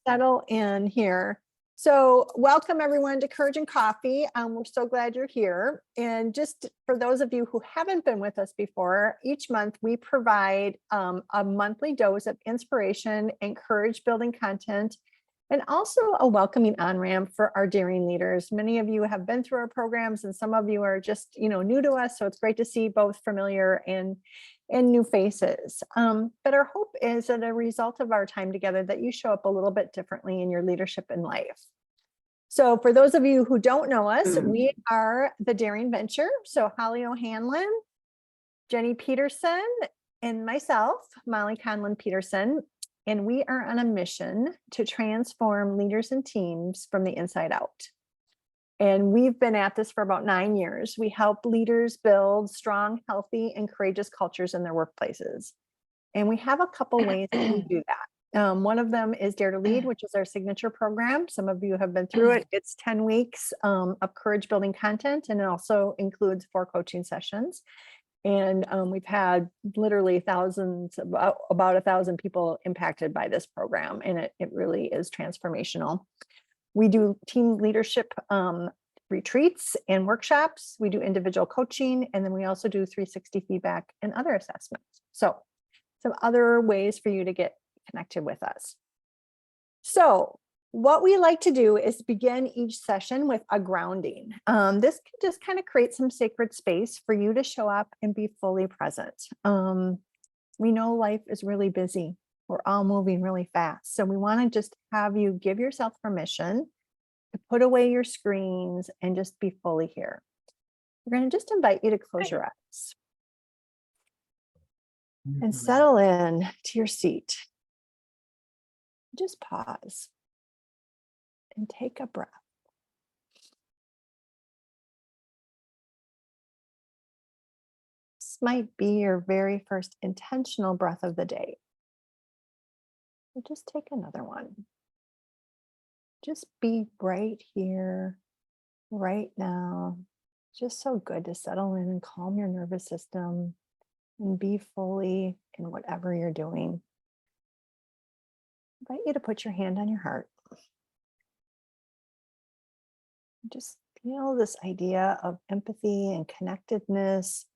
Settle in here. So welcome everyone to Courage and Coffee. We're so glad you're here. And just for those of you who haven't been with us before, each month we provide a monthly dose of inspiration and courage building content, and also a welcoming on-ramp for our daring leaders. Many of you have been through our programs and some of you are just new to us. So it's great to see both familiar and new faces. But our hope is that a result of our time together that you show up a little bit differently in your leadership in life. So for those of you who don't know us, we are the Daring Venture. So Holly O'Hanlon, Jenny Peterson, and myself, Molly Conlon Peterson. And we are on a mission to transform leaders and teams from the inside out. And we've been at this for about 9 years. We help leaders build strong, healthy, and courageous cultures in their workplaces. And we have a couple ways that we do that. One of them is Dare to Lead, which is our signature program. Some of you have been through it. It's 10 weeks of courage building content, and it also includes 4 coaching sessions. And we've had literally thousands, about 1,000 people impacted by this program. And it really is transformational. We do team leadership retreats and workshops. We do individual coaching, and then we also do 360 feedback and other assessments. So some other ways for you to get connected with us. So what we like to do is begin each session with a grounding. This can just kind of create some sacred space for you to show up and be fully present. We know life is really busy. We're all moving really fast. So we want to just have you give yourself permission to put away your screens and just be fully here. We're going to just invite you to close your eyes and settle in to your seat. Just pause and take a breath. This might be your very first intentional breath of the day. So just take another one. Just be right here, right now. Just so good to settle in and calm your nervous system and be fully in whatever you're doing. I invite you to put your hand on your heart. Just feel this idea of empathy and connectedness,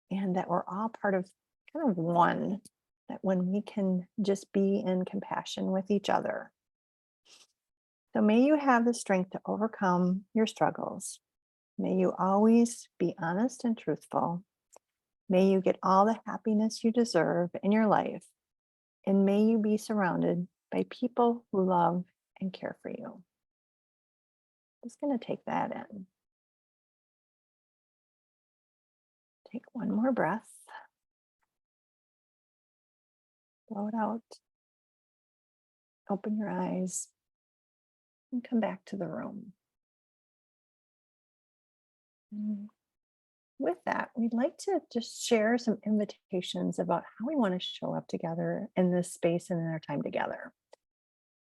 and that we're all part of kind of one, that when we can just be in compassion with each other. So may you have the strength to overcome your struggles. May you always be honest and truthful. May you get all the happiness you deserve in your life. And may you be surrounded by people who love and care for you. Just going to take that in. Take one more breath. Blow it out. Open your eyes and come back to the room. And with that, we'd like to just share some invitations about how we want to show up together in this space and in our time together.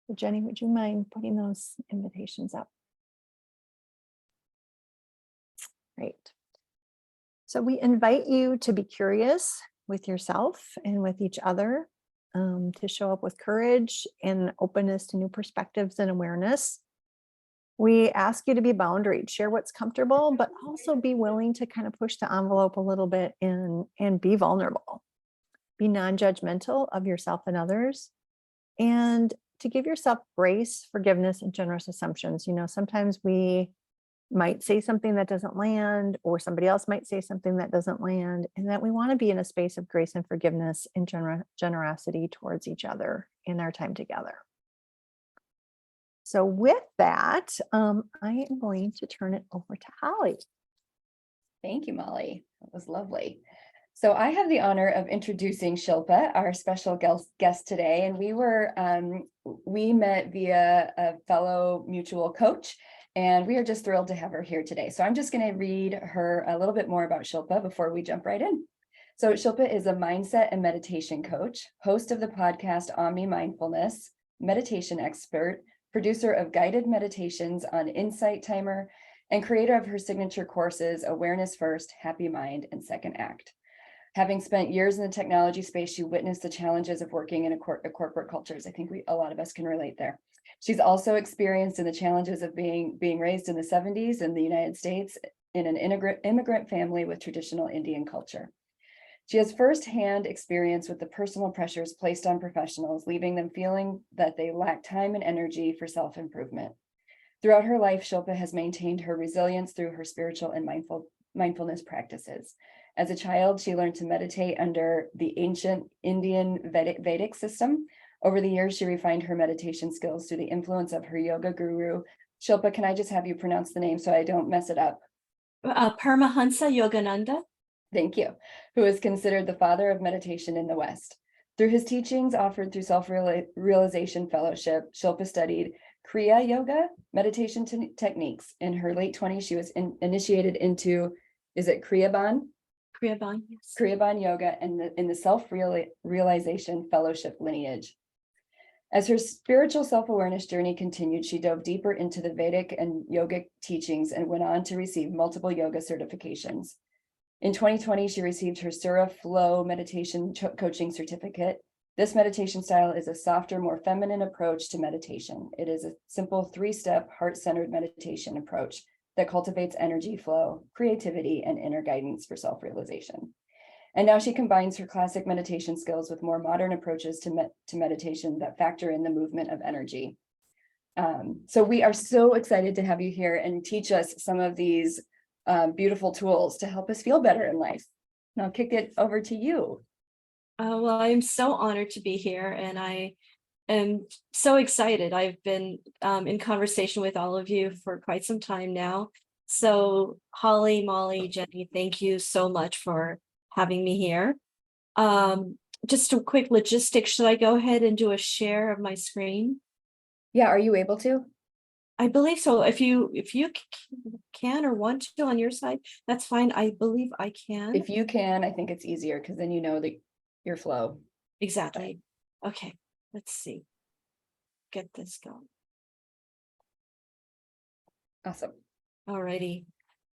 So Jenny, would you mind putting those invitations up? Great. So we invite you to be curious with yourself and with each other, to show up with courage and openness to new perspectives and awareness. We ask you to be boundaried, share what's comfortable, but also be willing to kind of push the envelope a little bit and be vulnerable. Be non-judgmental of yourself and others, and to give yourself grace, forgiveness, and generous assumptions. Sometimes we might say something that doesn't land, or somebody else might say something that doesn't land, and that we want to be in a space of grace and forgiveness and generosity towards each other in our time together. So with that, I am going to turn it over to Holly. Thank you, Molly. That was lovely. So I have the honor of introducing Shilpa, our special guest today, and we met via a fellow mutual coach, and we are just thrilled to have her here today. So I'm just going to read her a little bit more about Shilpa before we jump right in. So Shilpa is a mindset and meditation coach, host of the podcast Omni Mindfulness, meditation expert, producer of guided meditations on Insight Timer, and creator of her signature courses, Awareness First, Happy Mind, and Second Act. Having spent years in the technology space, she witnessed the challenges of working in a corporate cultures. I think a lot of us can relate there. She's also experienced in the challenges of being raised in the 70s in the United States in an immigrant family with traditional Indian culture. She has firsthand experience with the personal pressures placed on professionals, leaving them feeling that they lack time and energy for self-improvement. Throughout her life, Shilpa has maintained her resilience through her spiritual and mindfulness practices. As a child, she learned to meditate under the ancient Indian Vedic system. Over the years, she refined her meditation skills through the influence of her yoga guru. Shilpa, can I just have you pronounce the name so I don't mess it up? Paramahansa Yogananda. Thank you. Who is considered the father of meditation in the West. Through his teachings offered through Self-Realization Fellowship, Shilpa studied Kriya Yoga meditation techniques. In her late 20s, she was initiated into, is it Kriyaban? Kriyaban, yes. Kriyaban Yoga and in the Self-Realization Fellowship lineage. As her spiritual self-awareness journey continued, she dove deeper into the Vedic and yogic teachings and went on to receive multiple yoga certifications. In 2020, she received her Sura Flow meditation coaching certificate. This meditation style is a softer, more feminine approach to meditation. It is a simple 3-step heart-centered meditation approach that cultivates energy flow, creativity, and inner guidance for self-realization. And now she combines her classic meditation skills with more modern approaches to meditation that factor in the movement of energy. So we are so excited to have you here and teach us some of these beautiful tools to help us feel better in life. And I'll kick it over to you. Well, I'm so honored to be here, and I am so excited. I've been in conversation with all of you for quite some time now. So Holly, Molly, Jenny, thank you so much for having me here. Just a quick logistics. Should I go ahead and do a share of my screen? Yeah, are you able to? I believe so. If you can or want to on your side, that's fine. I believe I can. If you can, I think it's easier because then you know your flow. Exactly. Okay, let's see. Get this going. Awesome. Alrighty.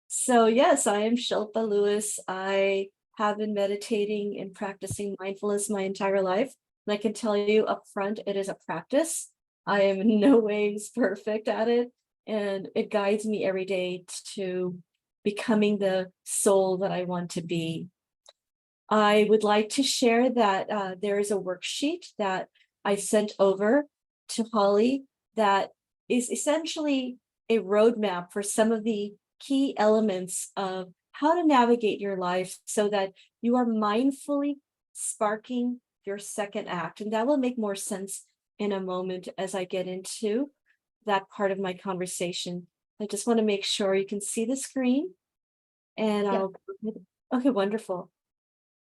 So yes, I am Shilpa Lewis. I have been meditating and practicing mindfulness my entire life. And I can tell you up front, it is a practice. I am in no ways perfect at it. And it guides me every day to becoming the soul that I want to be. I would like to share that there is a worksheet that I sent over to Holly that is essentially a roadmap for some of the key elements of how to navigate your life so that you are mindfully sparking your second act. And that will make more sense in a moment as I get into that part of my conversation. I just want to make sure you can see the screen. And I'll, okay, wonderful.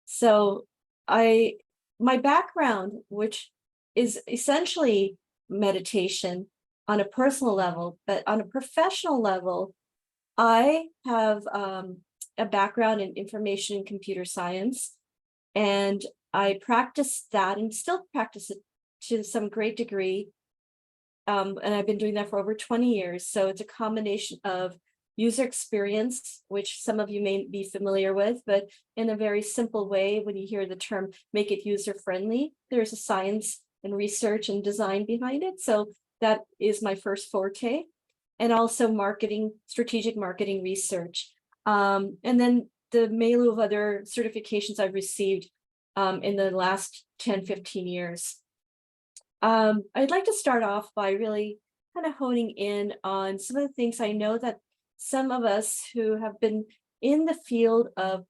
So my background, which is essentially meditation on a personal level, but on a professional level, I have a background in information and computer science, and I practice that and still practice it to some great degree. And I've been doing that for over 20 years. So it's a combination of user experience, which some of you may be familiar with, but in a very simple way, when you hear the term make it user friendly, there's a science and research and design behind it. So that is my first forte. And also marketing, strategic marketing research. And then the milieu of other certifications I've received in the last 10, 15 years. I'd like to start off by really kind of honing in on some of the things I know that some of us who have been in the field of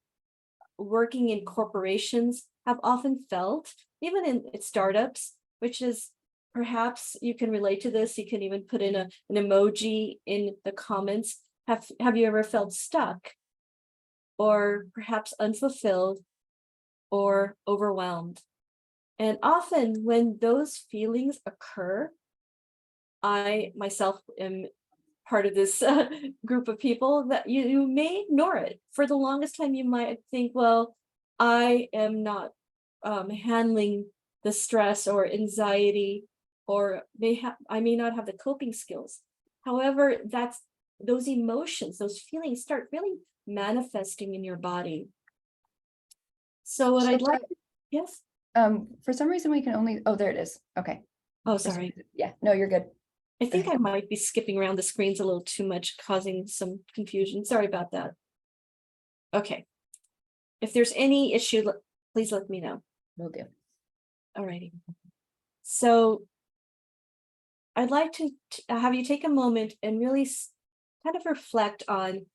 working in corporations have often felt, even in startups, which is perhaps you can relate to this. You can even put in an emoji in the comments. Have you ever felt stuck or perhaps unfulfilled or overwhelmed? And often when those feelings occur, I myself am part of this group of people that you may ignore it. For the longest time, you might think, well, I am not handling the stress or anxiety, or I may not have the coping skills. However, those emotions, those feelings start really manifesting in your body. So what I'd Shilpa, like, yes, for some reason we can only, oh, there it is. Okay. oh, For some sorry. reason- Yeah, no, you're good. I think I might be skipping around the screens a little too much, causing some confusion. Sorry about that. Okay. If there's any issue, please let me know. Will do. Alrighty. So I'd like to have you take a moment and really kind of reflect on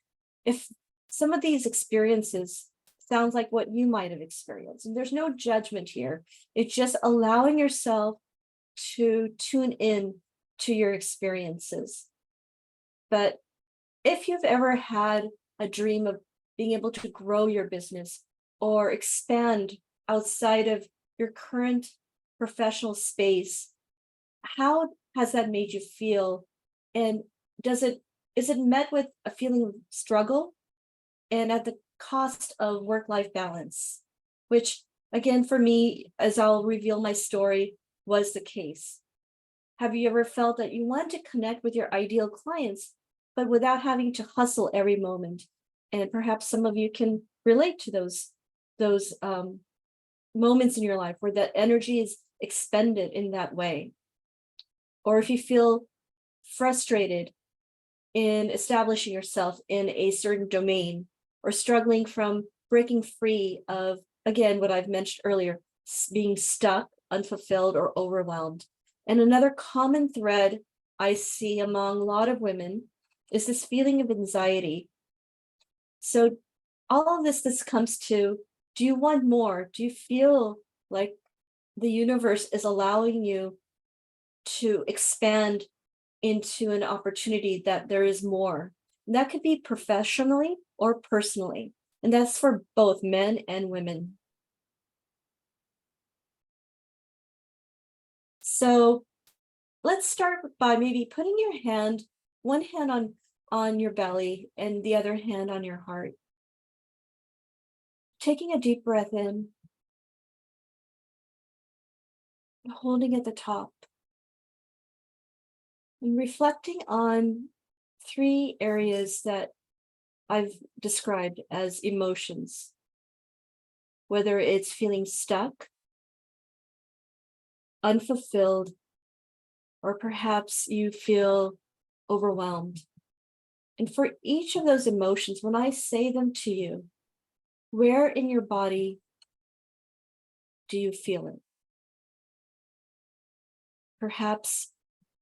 if some of these experiences sounds like what you might have experienced. And there's no judgment here. It's just allowing yourself to tune in to your experiences. But if you've ever had a dream of being able to grow your business or expand outside of your current professional space, how has that made you feel? And is it met with a feeling of struggle and at the cost of work-life balance, which again, for me, as I'll reveal my story, was the case. Have you ever felt that you want to connect with your ideal clients, but without having to hustle every moment? And perhaps some of you can relate to those moments in your life where that energy is expended in that way. Or if you feel frustrated in establishing yourself in a certain domain, or struggling from breaking free of, again, what I've mentioned earlier, being stuck, unfulfilled, or overwhelmed. And another common thread I see among a lot of women is this feeling of anxiety. So all of this comes to, do you want more? Do you feel like the universe is allowing you to expand into an opportunity that there is more? And that could be professionally or personally. And that's for both men and women. So let's start by maybe putting your hand, one hand on your belly and the other hand on your heart. Taking a deep breath in, holding at the top, and reflecting on 3 areas that I've described as emotions, whether it's feeling stuck, unfulfilled, or perhaps you feel overwhelmed. And for each of those emotions, when I say them to you, where in your body do you feel it? Perhaps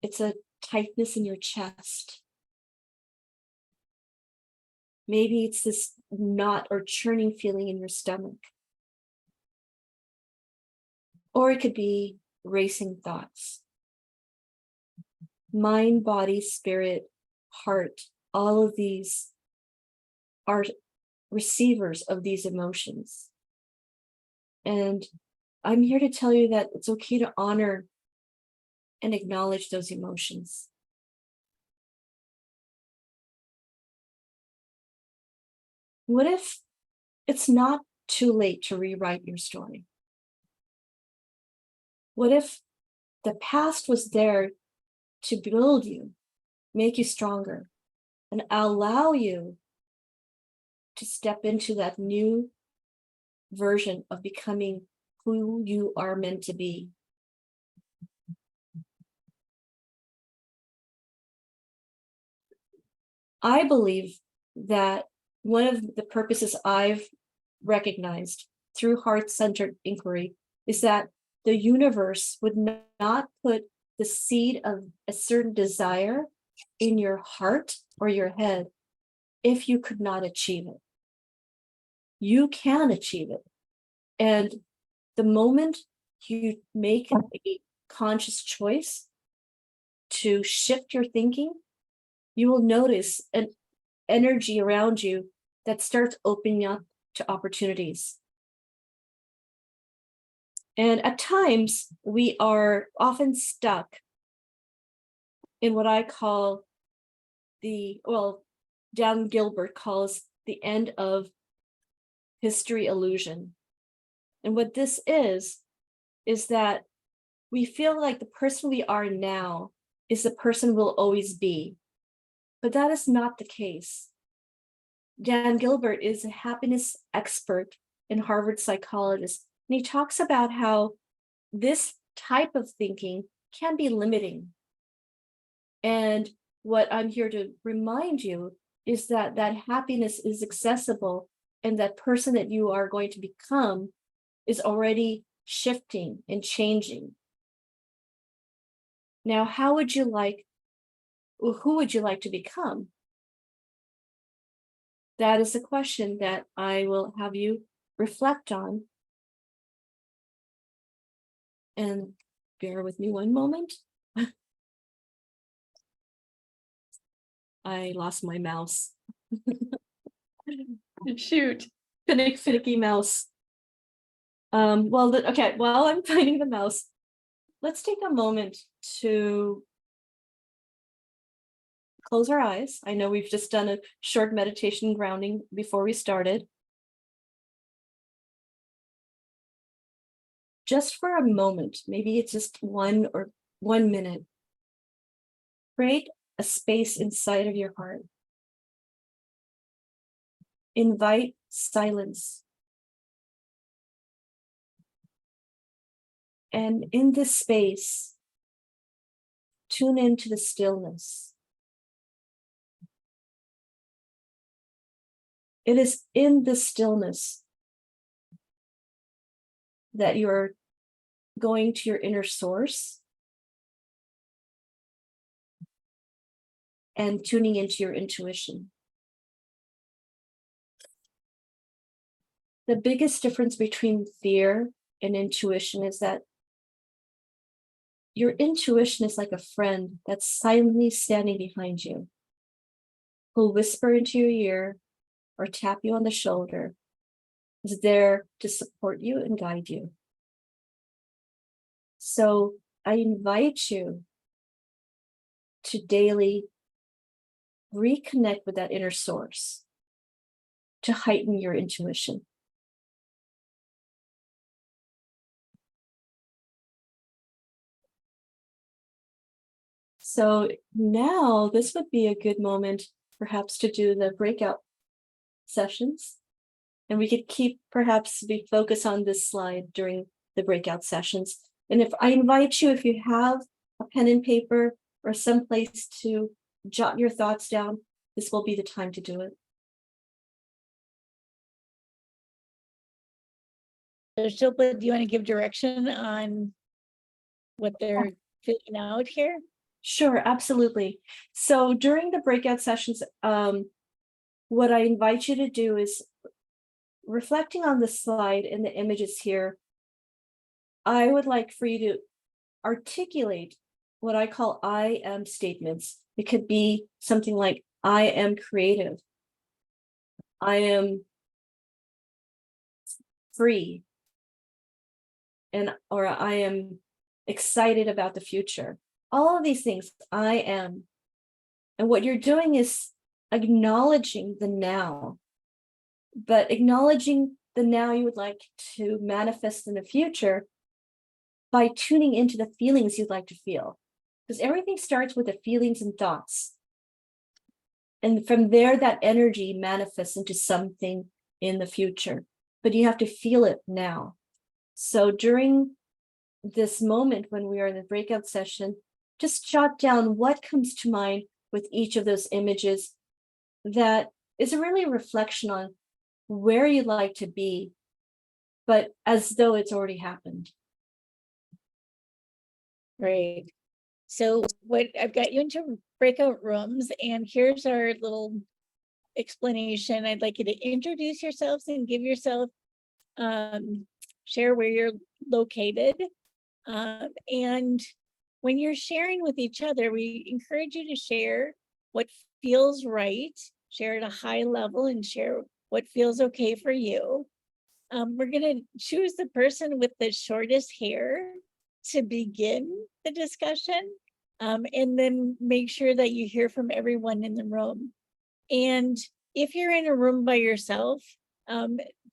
it's a tightness in your chest. Maybe it's this knot or churning feeling in your stomach. Or it could be racing thoughts. Mind, body, spirit, heart, all of these are receivers of these emotions. And I'm here to tell you that it's okay to honor and acknowledge those emotions. What if it's not too late to rewrite your story? What if the past was there to build you, make you stronger, and allow you to step into that new version of becoming who you are meant to be? I believe that one of the purposes I've recognized through heart-centered inquiry is that the universe would not put the seed of a certain desire in your heart or your head if you could not achieve it. You can achieve it. And the moment you make a conscious choice to shift your thinking, you will notice an energy around you that starts opening up to opportunities. And at times, we are often stuck in what I call Dan Gilbert calls the end of history illusion. And what this is that we feel like the person we are now is the person we'll always be. But that is not the case. Dan Gilbert is a happiness expert and Harvard psychologist. And he talks about how this type of thinking can be limiting. And what I'm here to remind you is that that happiness is accessible, and that person that you are going to become is already shifting and changing. Now, who would you like to become? That is a question that I will have you reflect on. And bear with me one moment. I lost my mouse. Shoot. Finicky mouse. Okay, while I'm finding the mouse, let's take a moment to close our eyes. I know we've just done a short meditation grounding before we started. Just for a moment, maybe it's just 1 minute. Create a space inside of your heart. Invite silence. And in this space, tune into the stillness. It is in the stillness that you're going to your inner source and tuning into your intuition. The biggest difference between fear and intuition is that your intuition is like a friend that's silently standing behind you, who'll whisper into your ear or tap you on the shoulder, is there to support you and guide you. So I invite you to daily reconnect with that inner source to heighten your intuition. So now this would be a good moment perhaps to do the breakout sessions. And we could be focused on this slide during the breakout sessions. And if you have a pen and paper or some place to jot your thoughts down, this will be the time to do it. So Shilpa, do you want to give direction on what they're filling out here? Sure, absolutely. So during the breakout sessions, what I invite you to do is, reflecting on the slide and the images here, I would like for you to articulate what I call I am statements. It could be something like, I am creative. I am free. Or I am excited about the future. All of these things, I am. And what you're doing is acknowledging the now, but acknowledging the now you would like to manifest in the future by tuning into the feelings you'd like to feel. Because everything starts with the feelings and thoughts. And from there, that energy manifests into something in the future. But you have to feel it now. So during this moment when we are in the breakout session, just jot down what comes to mind with each of those images that is really a reflection on where you'd like to be, but as though it's already happened. Great. So what I've got you into breakout rooms, and here's our little explanation. I'd like you to introduce yourselves and give yourself, share where you're located. And when you're sharing with each other, we encourage you to share what feels right, share at a high level, and share what feels okay for you. We're going to choose the person with the shortest hair to begin the discussion, and then make sure that you hear from everyone in the room. And if you're in a room by yourself,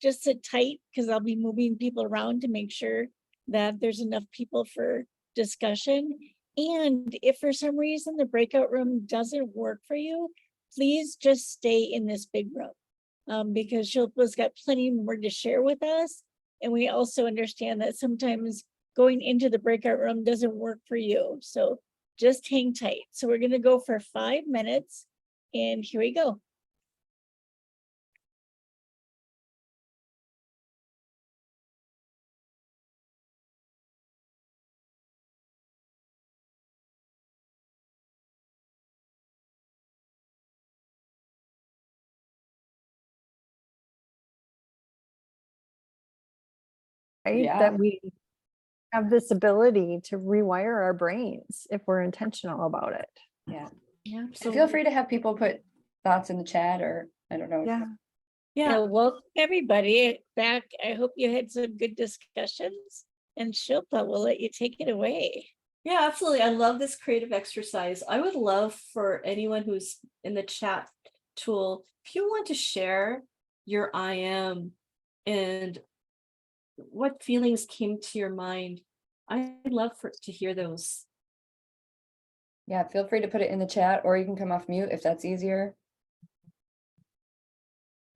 just sit tight, because I'll be moving people around to make sure that there's enough people for discussion. And if for some reason the breakout room doesn't work for you, please just stay in this big room. because Shilpa's got plenty more to share with us. And we also understand that sometimes going into the breakout room doesn't work for you. So just hang tight. So we're going to go for 5 minutes, and here we go. Right? Yeah. That we have this ability to rewire our brains if we're intentional about it. Yeah. Yeah, So feel free to have people put thoughts in the chat, or I don't know. Yeah. Yeah. Welcome everybody back. I hope you had some good discussions, and Shilpa will let you take it away. Yeah, absolutely. I love this creative exercise. I would love for anyone who's in the chat tool, if you want to share your I am and what feelings came to your mind, I'd love to hear those. Yeah, feel free to put it in the chat, or you can come off mute if that's easier.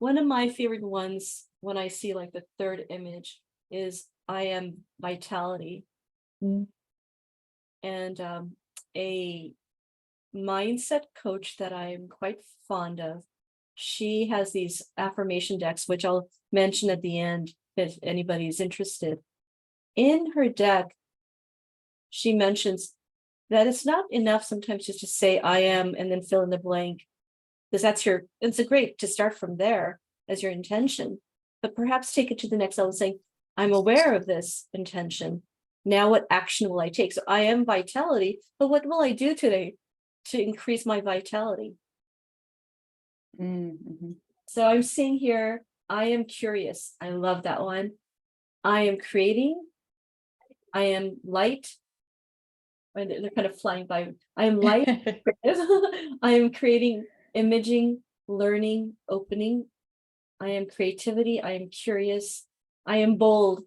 One of my favorite ones when I see like the third image is I am vitality. Mm. And a mindset coach that I'm quite fond of, she has these affirmation decks, which I'll mention at the end if anybody's interested. In her deck, she mentions that it's not enough sometimes just to say I am and then fill in the blank, because it's a great to start from there as your intention, but perhaps take it to the next level, saying I'm aware of this intention. Now what action will I take? So I am vitality, but what will I do today to increase my vitality? Mm-hmm. So I'm seeing here, I am curious. I love that one. I am creating. I am light. They're kind of flying by. I am light. I am creating, imaging, learning, opening. I am creativity. I am curious. I am bold,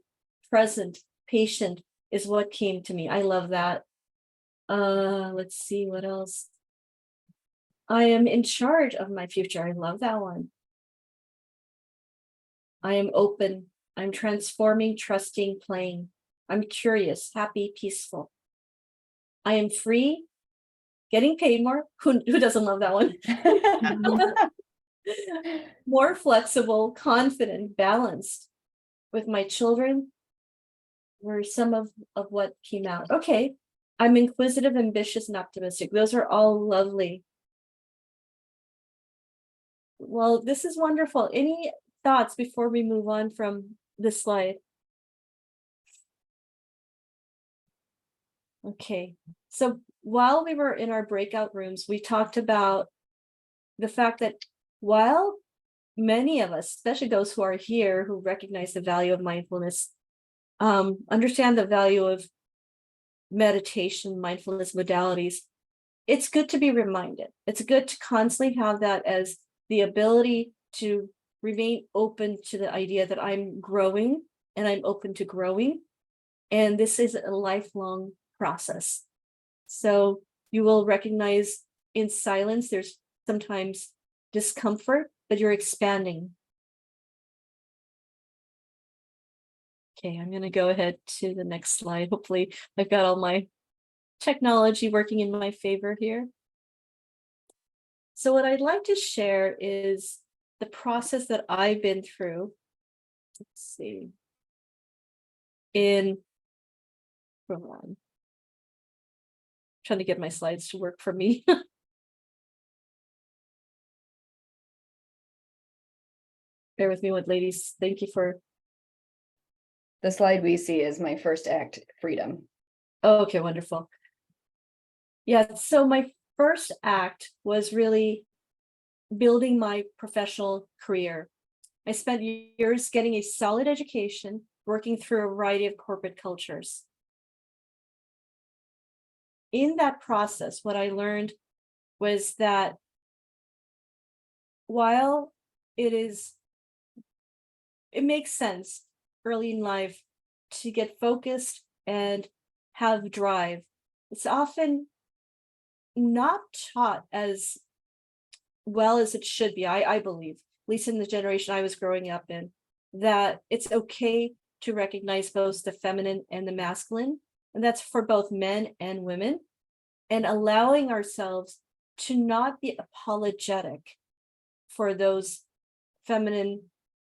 present, patient is what came to me. I love that. Let's see what else. I am in charge of my future. I love that one. I am open. I'm transforming, trusting, playing. I'm curious, happy, peaceful. I am free, getting paid more. Who doesn't love that one? More flexible, confident, balanced. With my children were some of what came out. Okay, I'm inquisitive, ambitious, and optimistic. Those are all lovely. Well, this is wonderful. Any thoughts before we move on from this slide? Okay, so while we were in our breakout rooms, we talked about the fact that while many of us, especially those who are here who recognize the value of mindfulness, understand the value of meditation, mindfulness modalities, it's good to be reminded. It's good to constantly have that as the ability to remain open to the idea that I'm growing and I'm open to growing. And this is a lifelong process. So you will recognize in silence, there's sometimes discomfort, but you're expanding. Okay, I'm going to go ahead to the next slide. Hopefully I've got all my technology working in my favor here. So what I'd like to share is the process that I've been through. Let's see. Hold on. Trying to get my slides to work for me. Bear with me, ladies. Thank you for. The slide we see is my first act, freedom. Oh, okay, wonderful. Yeah, so my first act was really building my professional career. I spent years getting a solid education, working through a variety of corporate cultures. In that process, what I learned was that while it makes sense early in life to get focused and have drive, it's often not taught as well as it should be, I believe. least in the generation I was growing up in, that it's okay to recognize both the feminine and the masculine, and that's for both men and women, and allowing ourselves to not be apologetic for those feminine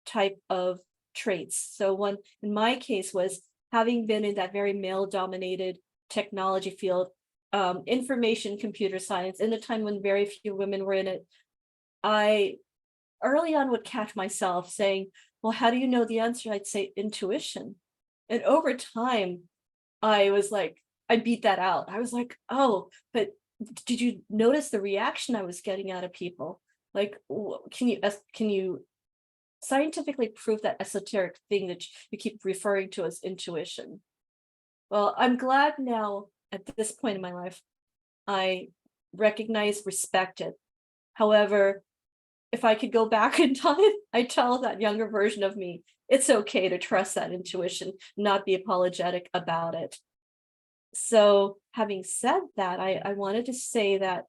type of traits. So one in my case was having been in that very male dominated technology field, information computer science, in a time when very few women were in it. I early on would catch myself saying, well, how do you know the answer? I'd say intuition. And over time, I was like, I beat that out. I was like, oh, but did you notice the reaction I was getting out of people? Like, can you scientifically prove that esoteric thing that you keep referring to as intuition? Well, I'm glad now at this point in my life, I recognize, respect it. However, if I could go back in time, I tell that younger version of me, it's okay to trust that intuition, not be apologetic about it. So having said that, I wanted to say that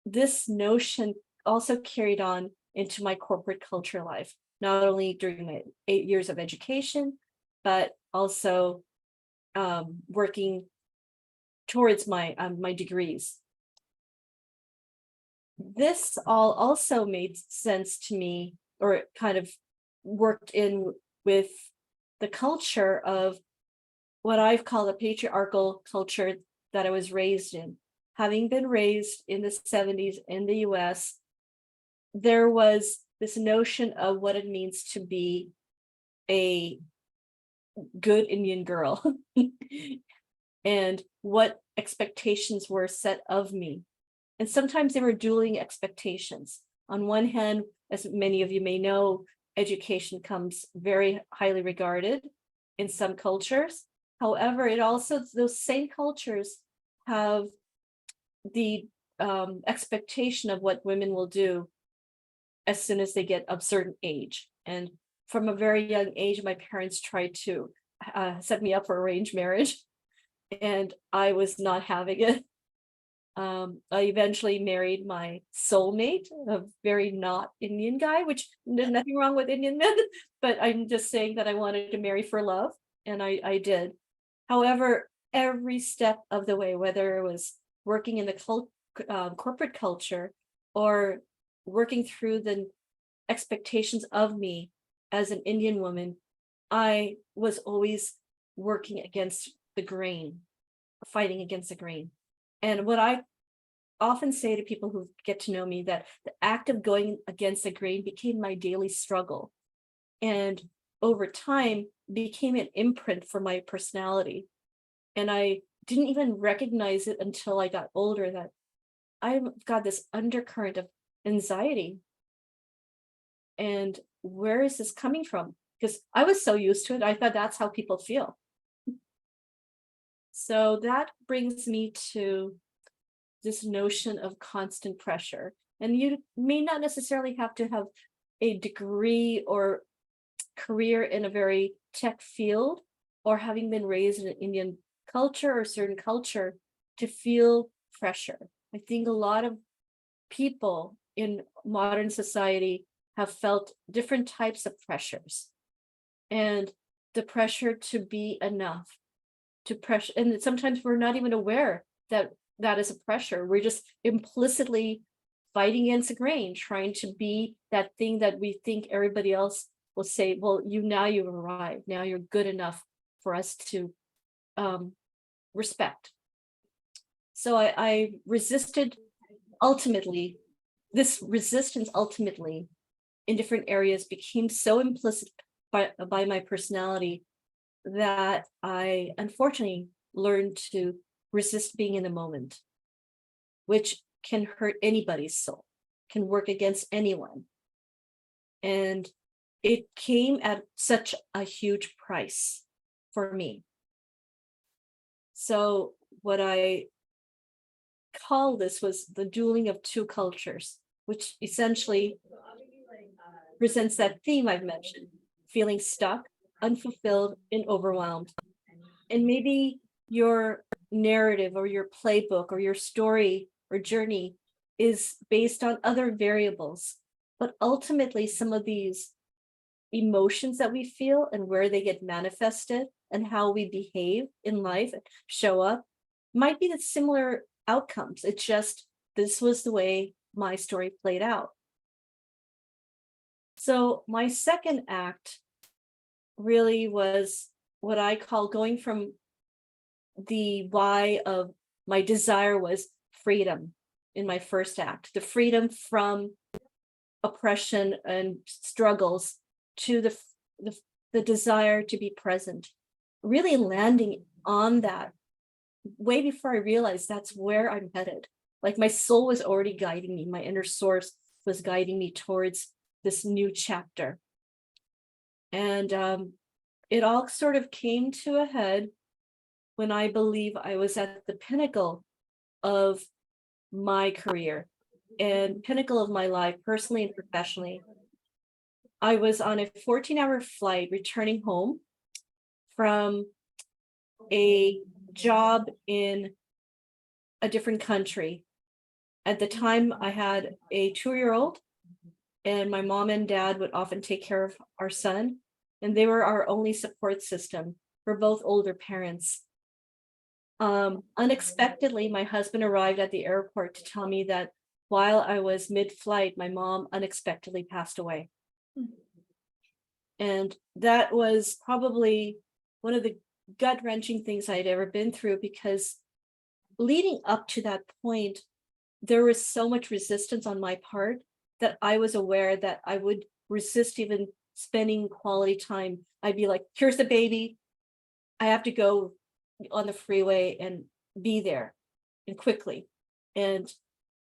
this notion also carried on into my corporate culture life, not only during my 8 years of education, but also working towards my degrees. This all also made sense to me, or kind of worked in with the culture of what I've called a patriarchal culture that I was raised in. Having been raised in the 70s in the US, there was this notion of what it means to be a good Indian girl and what expectations were set of me. And sometimes they were dueling expectations. On one hand, as many of you may know, education comes very highly regarded in some cultures. However, it also, those same cultures have the expectation of what women will do as soon as they get of certain age. And from a very young age, my parents tried to set me up for arranged marriage, and I was not having it. I eventually married my soulmate, a very not Indian guy, which there's nothing wrong with Indian men, but I'm just saying that I wanted to marry for love, and I did. However, every step of the way, whether it was working in the corporate culture or working through the expectations of me as an Indian woman, I was always working against the grain, fighting against the grain. And what I often say to people who get to know me, that the act of going against the grain became my daily struggle. And over time became an imprint for my personality. And I didn't even recognize it until I got older, that I've got this undercurrent of anxiety. And where is this coming from? Because I was so used to it, I thought that's how people feel. So that brings me to this notion of constant pressure. And you may not necessarily have to have a degree or career in a very tech field, or having been raised in an Indian culture or certain culture to feel pressure. I think a lot of people in modern society have felt different types of pressures, and the pressure to be enough, to pressure, and sometimes we're not even aware that that is a pressure. We're just implicitly fighting against the grain, trying to be that thing that we think everybody else will say, well, you've arrived, now you're good enough for us to respect. So I resisted. Ultimately, this resistance ultimately in different areas became so implicit by my personality that I unfortunately learned to resist being in the moment, which can hurt anybody's soul, can work against anyone. And it came at such a huge price for me. So what I call this was the dueling of two cultures, which essentially presents that theme I've mentioned, feeling stuck, unfulfilled, and overwhelmed. And maybe your narrative or your playbook or your story or journey is based on other variables. But ultimately, some of these emotions that we feel and where they get manifested and how we behave in life, show up, might be the similar outcomes. It's just this was the way my story played out. So my second act really was what I call going from the why of my desire was freedom in my first act, the freedom from oppression and struggles to the desire to be present, really landing on that way before I realized that's where I'm headed. Like my soul was already guiding me, my inner source was guiding me towards this new chapter. And it all sort of came to a head when I believe I was at the pinnacle of my career and pinnacle of my life, personally and professionally. I was on a 14-hour flight returning home from a job in a different country. At the time, I had a 2-year-old, and my mom and dad would often take care of our son, and they were our only support system. We're both older parents. Unexpectedly, my husband arrived at the airport to tell me that while I was mid-flight, my mom unexpectedly passed away. And that was probably one of the gut-wrenching things I'd ever been through, because leading up to that point, there was so much resistance on my part that I was aware that I would resist even spending quality time. I'd be like, here's the baby. I have to go on the freeway and be there and quickly. And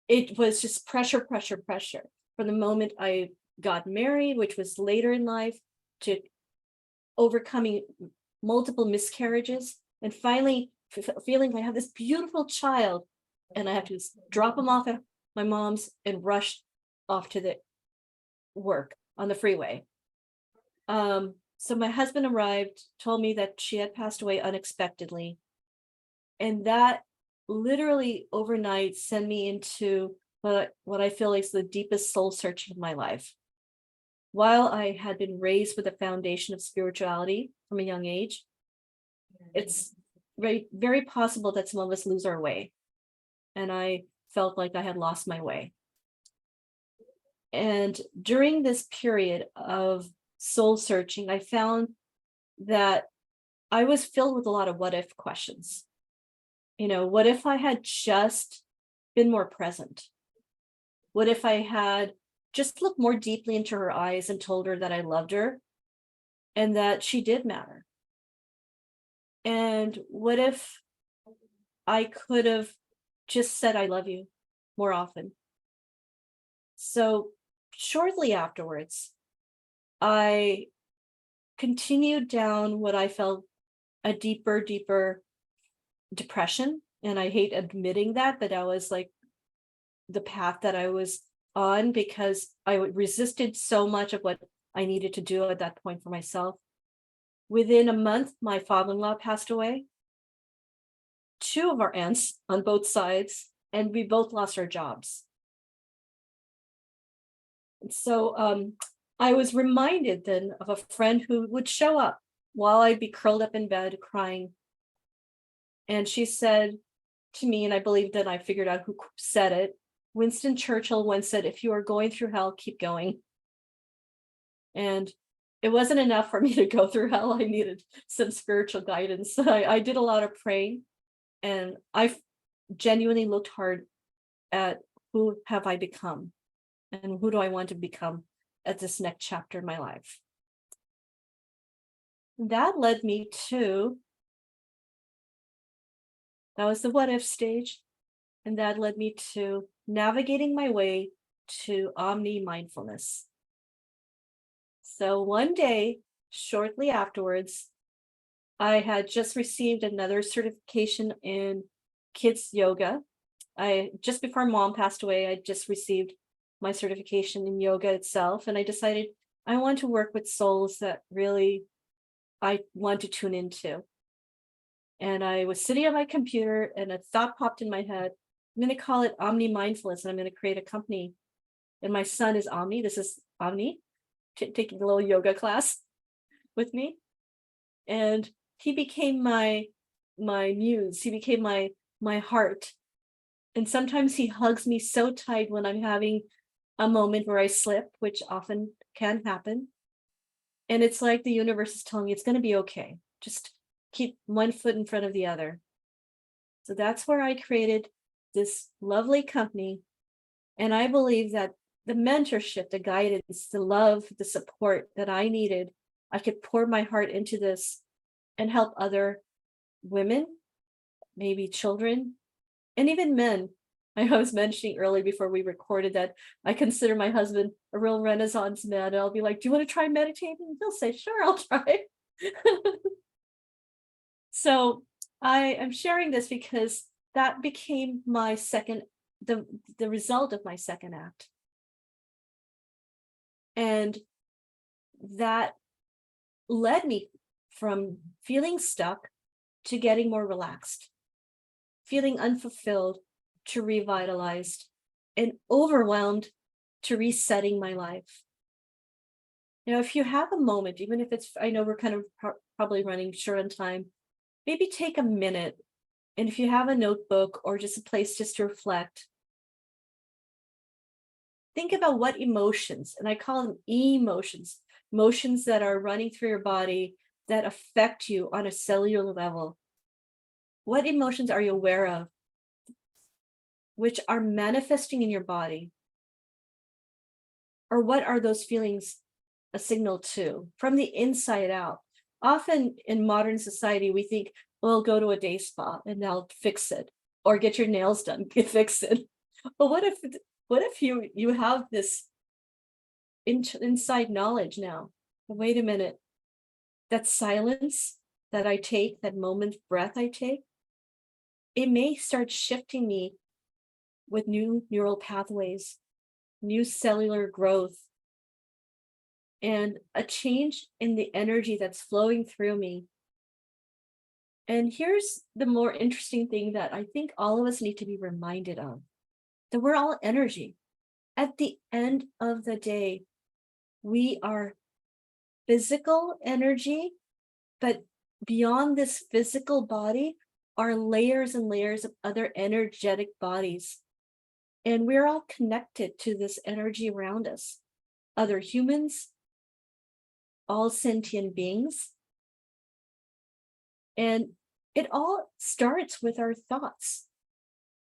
it was just pressure, pressure, pressure. From the moment I got married, which was later in life, to overcoming multiple miscarriages, and finally feeling I have this beautiful child and I have to drop him off at my mom's and rush off to the work on the freeway. So my husband arrived, told me that she had passed away unexpectedly. And that literally overnight sent me into what I feel is the deepest soul searching of my life. While I had been raised with a foundation of spirituality from a young age, it's very, very possible that some of us lose our way. And I felt like I had lost my way. And during this period of soul searching, I found that I was filled with a lot of what if questions. What if I had just been more present? What if I had just looked more deeply into her eyes and told her that I loved her and that she did matter? And what if I could have just said, I love you more often? So shortly afterwards, I continued down what I felt a deeper, deeper depression. And I hate admitting that, but that was like the path that I was on, because I resisted so much of what I needed to do at that point for myself. Within a month, my father-in-law passed away, 2 of our aunts on both sides, and we both lost our jobs. And so I was reminded then of a friend who would show up while I'd be curled up in bed crying. And she said to me, and I believe that I figured out who said it, Winston Churchill once said, if you are going through hell, keep going. And it wasn't enough for me to go through hell. I needed some spiritual guidance. I did a lot of praying, and I genuinely looked hard at who have I become and who do I want to become at this next chapter in my life. That led me to, that was the what if stage. And that led me to navigating my way to omni mindfulness. So one day, shortly afterwards, I had just received another certification in kids yoga. Just before mom passed away, I just received my certification in yoga itself. And I decided I want to work with souls that really I want to tune into. And I was sitting at my computer and a thought popped in my head. I'm going to call it Omni Mindfulness, and I'm going to create a company And my son is Omni. This is Omni taking a little yoga class with me. And he became my muse. He became my heart. And sometimes he hugs me so tight when I'm having a moment where I slip, which often can happen. And it's like the universe is telling me it's going to be okay. Just keep one foot in front of the other. So that's where I created this lovely company. And I believe that the mentorship, the guidance, the love, the support that I needed, I could pour my heart into this and help other women, maybe children, and even men. I was mentioning earlier before we recorded that I consider my husband a real Renaissance man. And I'll be like, do you want to try meditating? He'll say, sure, I'll try. So I am sharing this because that became my second, the result of my second act. And that led me from feeling stuck to getting more relaxed, feeling unfulfilled to revitalized, and overwhelmed to resetting my life. Now, if you have a moment, even if it's, I know we're kind of probably running short on time, maybe take a minute. And if you have a notebook or just a place just to reflect, think about what emotions, and I call them emotions, emotions that are running through your body that affect you on a cellular level. What emotions are you aware of, which are manifesting in your body? Or what are those feelings a signal to from the inside out? Often in modern society, we think, well, go to a day spa and they'll fix it, or get your nails done, fix it. But what if you have this inside knowledge now? Wait a minute, that silence that I take, that moment breath I take, it may start shifting me with new neural pathways, new cellular growth, and a change in the energy that's flowing through me. And here's the more interesting thing that I think all of us need to be reminded of, that we're all energy. At the end of the day, we are physical energy, but beyond this physical body are layers and layers of other energetic bodies. And we're all connected to this energy around us, other humans, all sentient beings. And it all starts with our thoughts.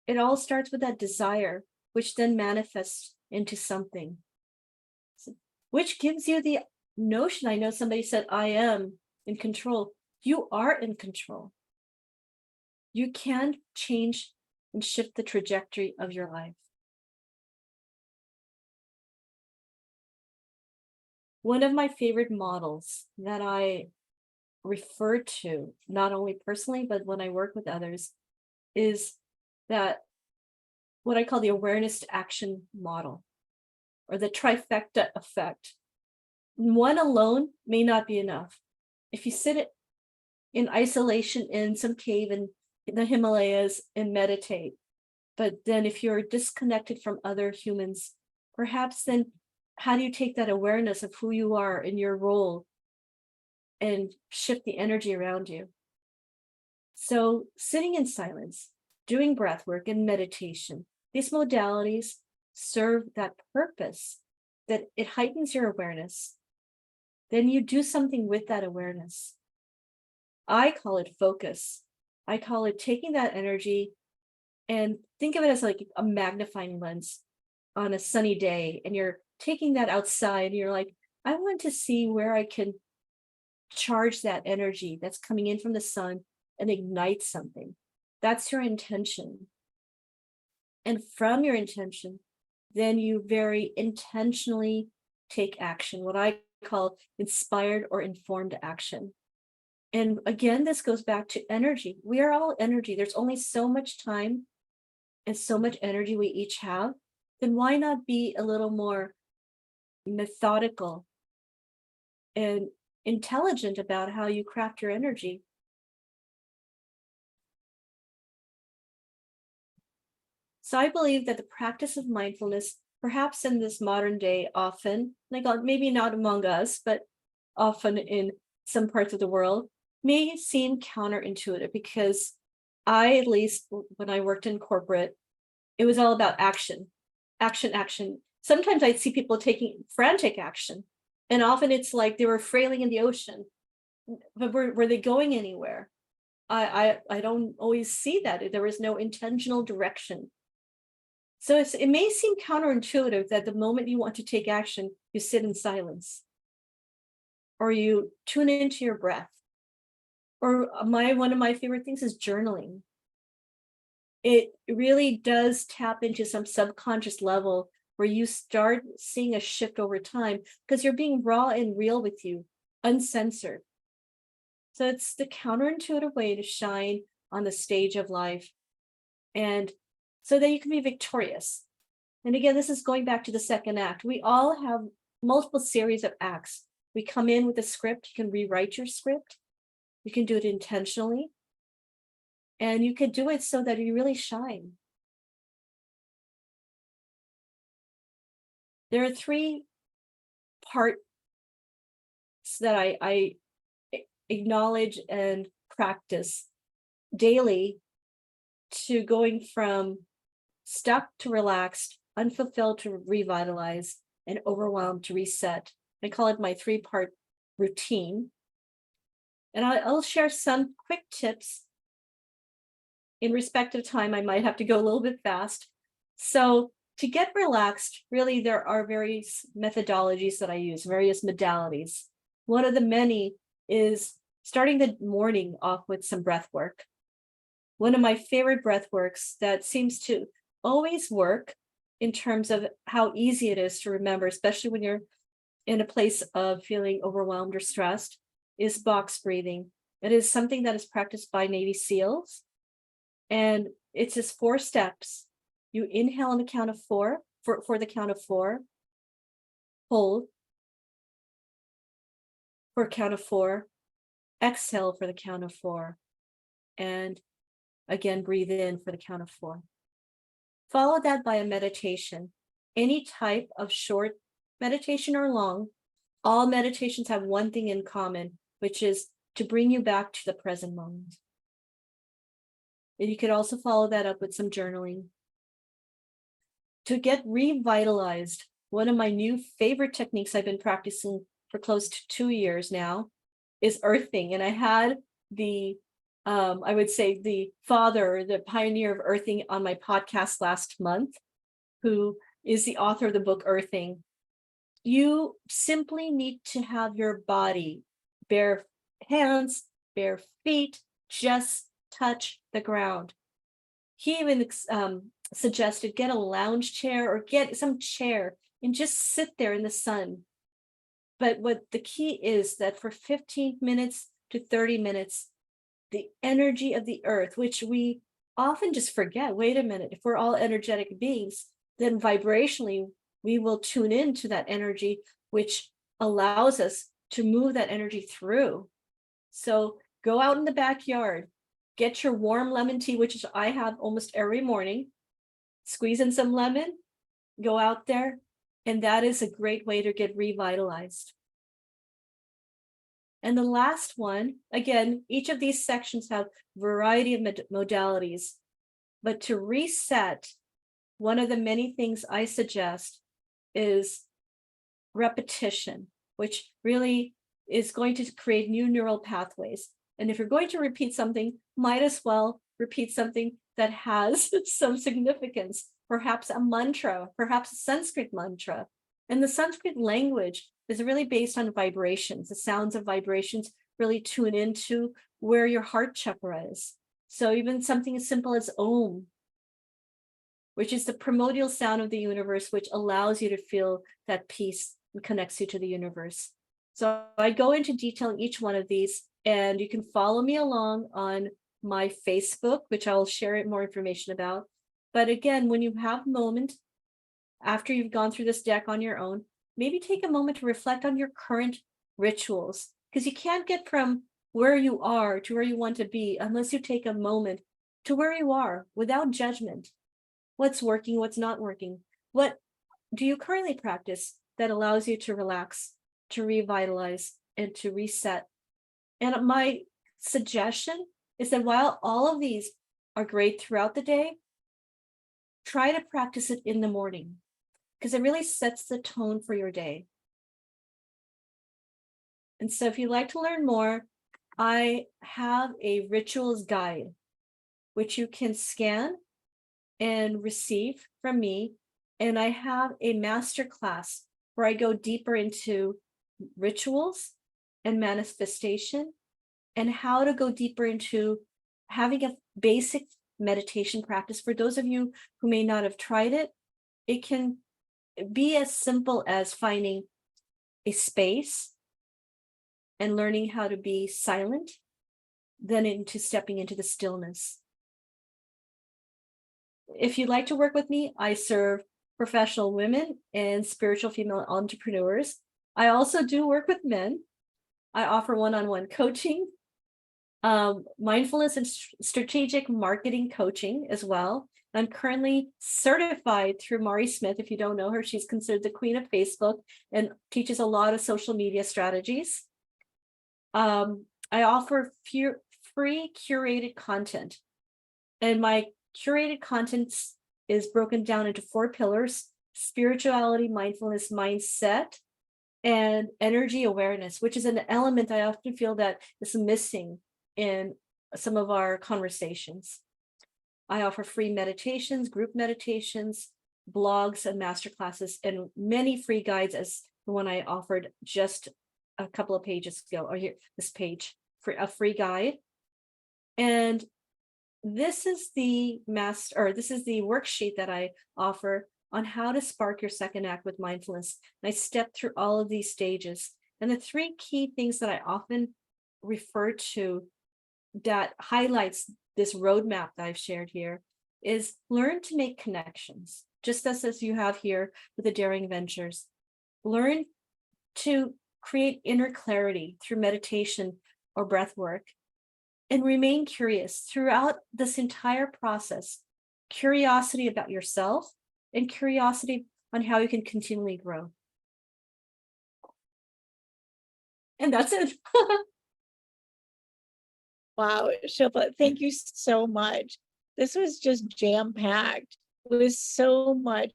It all starts with that desire, which then manifests into something, which gives you the notion. I know somebody said, I am in control. You are in control. You can change and shift the trajectory of your life. One of my favorite models that I refer to, not only personally, but when I work with others, is that what I call the awareness to action model, or the trifecta effect. One alone may not be enough. If you sit in isolation in some cave in the Himalayas and meditate, but then if you're disconnected from other humans, perhaps then how do you take that awareness of who you are in your role and shift the energy around you? So sitting in silence, doing breath work and meditation, these modalities serve that purpose, that it heightens your awareness. Then you do something with that awareness. I call it focus. I call it taking that energy and think of it as like a magnifying lens on a sunny day. And you're taking that outside and you're like, I want to see where I can charge that energy that's coming in from the sun and ignite something. That's your intention. And from your intention, then you very intentionally take action, what I call inspired or informed action. And again, this goes back to energy. We are all energy. There's only so much time and so much energy we each have. Then why not be a little more methodical and intelligent about how you craft your energy? So I believe that the practice of mindfulness perhaps in this modern day, often, like maybe not among us, but often in some parts of the world, may seem counterintuitive because I, at least when I worked in corporate, it was all about action, action, action. Sometimes I'd see people taking frantic action, and often it's like they were frailing in the ocean, but were they going anywhere? I don't always see that. There was no intentional direction. So it may seem counterintuitive that the moment you want to take action, you sit in silence, or you tune into your breath, or one of my favorite things is journaling. It really does tap into some subconscious level where you start seeing a shift over time because you're being raw and real with you, uncensored. So it's the counterintuitive way to shine on the stage of life, and so that you can be victorious. And again, this is going back to the second act. We all have multiple series of acts. We come in with a script. You can rewrite your script. You can do it intentionally. And you can do it so that you really shine. There are 3 parts that I acknowledge and practice daily to going from stuck to relaxed, unfulfilled to revitalized, and overwhelmed to reset. I call it my 3-part routine. And I'll share some quick tips. In respect of time, I might have to go a little bit fast. So to get relaxed, really, there are various methodologies that I use, various modalities. One of the many is starting the morning off with some breath work. One of my favorite breath works that seems to always work in terms of how easy it is to remember, especially when you're in a place of feeling overwhelmed or stressed, is box breathing. It is something that is practiced by Navy SEALs. And it's just 4 steps. You inhale on the count of 4, for the count of 4, hold for a count of 4, exhale for the count of 4, and again, breathe in for the count of 4. Follow that by a meditation. Any type of short meditation or long, all meditations have one thing in common, which is to bring you back to the present moment. And you could also follow that up with some journaling. To get revitalized, one of my new favorite techniques I've been practicing for close to 2 years now is earthing. And I had I would say the pioneer of earthing on my podcast last month, who is the author of the book Earthing. You simply need to have your body, bare hands, bare feet, just touch the ground. He even suggested get a lounge chair or get some chair and just sit there in the sun. But what the key is that for 15 minutes to 30 minutes, the energy of the earth, which we often just forget, wait a minute, if we're all energetic beings, then vibrationally, we will tune into that energy, which allows us to move that energy through. So go out in the backyard, get your warm lemon tea, which I have almost every morning, squeeze in some lemon, go out there, and that is a great way to get revitalized. And the last one, again, each of these sections have a variety of modalities, but to reset, one of the many things I suggest is repetition, which really is going to create new neural pathways. And if you're going to repeat something, might as well repeat something that has some significance, perhaps a mantra, perhaps a Sanskrit mantra. And the Sanskrit language is really based on vibrations. The sounds of vibrations really tune into where your heart chakra is. So even something as simple as Om, which is the primordial sound of the universe, which allows you to feel that peace and connects you to the universe. So I go into detail in each one of these, and you can follow me along on my Facebook, which I'll share more information about. But again, when you have a moment after you've gone through this deck on your own, maybe take a moment to reflect on your current rituals, because you can't get from where you are to where you want to be unless you take a moment to where you are without judgment. What's working, what's not working, what do you currently practice that allows you to relax, to revitalize, and to reset? And my suggestion is that while all of these are great throughout the day, try to practice it in the morning because it really sets the tone for your day. And so if you'd like to learn more, I have a rituals guide, which you can scan and receive from me. And I have a master class where I go deeper into rituals and manifestation and how to go deeper into having a basic meditation practice. For those of you who may not have tried it, it can be as simple as finding a space and learning how to be silent, then into stepping into the stillness. If you'd like to work with me, I serve professional women and spiritual female entrepreneurs. I also do work with men. I offer one-on-one coaching, mindfulness and strategic marketing coaching as well. I'm currently certified through Mari Smith. If you don't know her, she's considered the queen of Facebook and teaches a lot of social media strategies. I offer free curated content, and my curated content is broken down into 4 pillars: spirituality, mindfulness, mindset, and energy awareness, which is an element I often feel that is missing in some of our conversations. I offer free meditations, group meditations, blogs, and masterclasses, and many free guides, as the one I offered just a couple of pages ago, or here, this page, for a free guide. And this is the worksheet that I offer on how to spark your second act with mindfulness. And I step through all of these stages. And the 3 key things that I often refer to that highlights this roadmap that I've shared here is learn to make connections, just as you have here with the Daring Ventures. Learn to create inner clarity through meditation or breath work, and remain curious throughout this entire process. Curiosity about yourself and curiosity on how you can continually grow. And that's it. Wow, Shilpa, thank you so much. This was just jam-packed with so much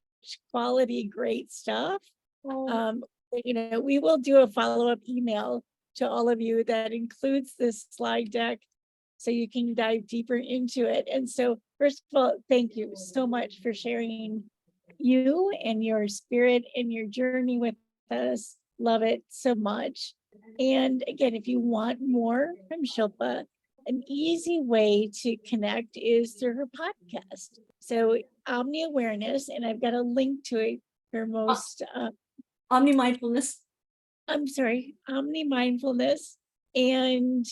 quality, great stuff. We will do a follow-up email to all of you that includes this slide deck so you can dive deeper into it. And so, first of all, thank you so much for sharing you and your spirit and your journey with us. Love it so much. And again, if you want more from Shilpa, an easy way to connect is through her podcast. So Omni Awareness, and I've got a link to it, her most Omni Mindfulness. Omni Mindfulness. And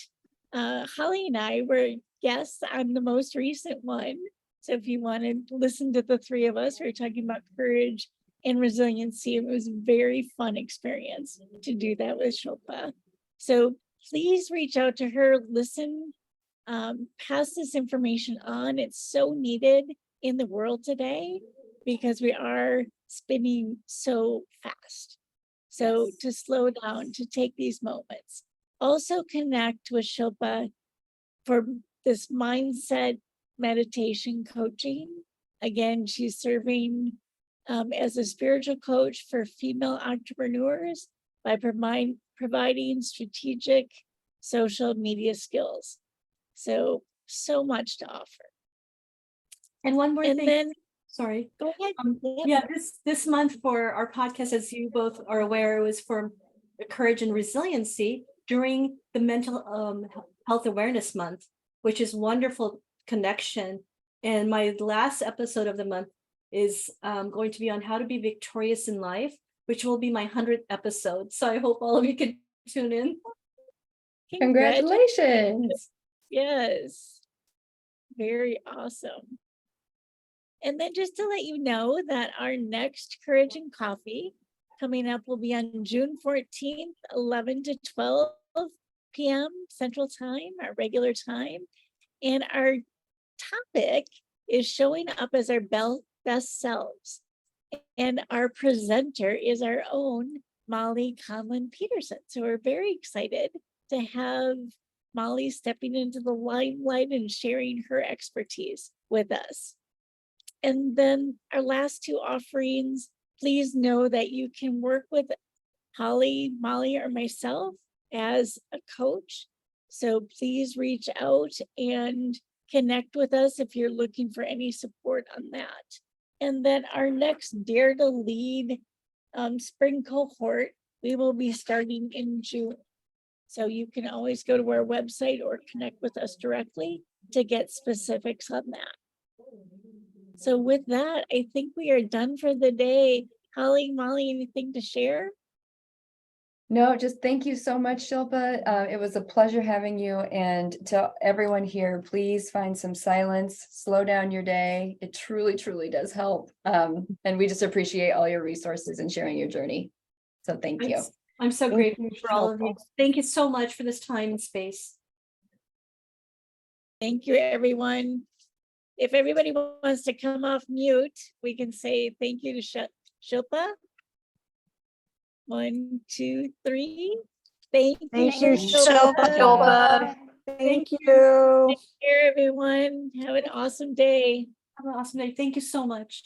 Holly and I were guests on the most recent one. So if you want to listen to the 3 of us, we're talking about courage and resiliency. It was a very fun experience to do that with Shilpa. So please reach out to her, listen, pass this information on. It's so needed in the world today because we are spinning so fast. So Yes. to slow down, to take these moments. Also connect with Shilpa for this mindset meditation coaching. Again, she's serving as a spiritual coach for female entrepreneurs by providing strategic social media skills. So much to offer. And one more And thing. then, Sorry. go ahead. Yeah, this month for our podcast, as you both are aware, it was for courage and resiliency during the mental health awareness month, which is wonderful connection. And my last episode of the month is going to be on how to be victorious in life, which will be my 100th episode. So I hope all of you can tune in. Congratulations. Yes. Very awesome. And then just to let you know that our next Courage and Coffee coming up will be on June 14th, 11 to 12 p.m. Central Time, our regular time. And our topic is showing up as our best selves. And our presenter is our own Molly Conlon Peterson. So we're very excited to have Molly stepping into the limelight and sharing her expertise with us. And then our last two offerings, please know that you can work with Holly, Molly, or myself as a coach. So please reach out and connect with us if you're looking for any support on that. And then our next Dare to Lead spring cohort, we will be starting in June. So you can always go to our website or connect with us directly to get specifics on that. So with that, I think we are done for the day. Holly, Molly, anything to share? No, just thank you so much, Shilpa. It was a pleasure having you, and to everyone here, please find some silence, slow down your day. It truly, truly does help. And we just appreciate all your resources and sharing your journey. So thank you. I'm so Thank grateful you, for all of you. Shilpa. Thank you so much for this time and space. Thank you, everyone. If everybody wants to come off mute, we can say thank you to Shilpa. 1, 2, 3. Thank you, Shilpa. Thank you. Take care, everyone. Have an awesome day. Have an awesome day. Thank you so much.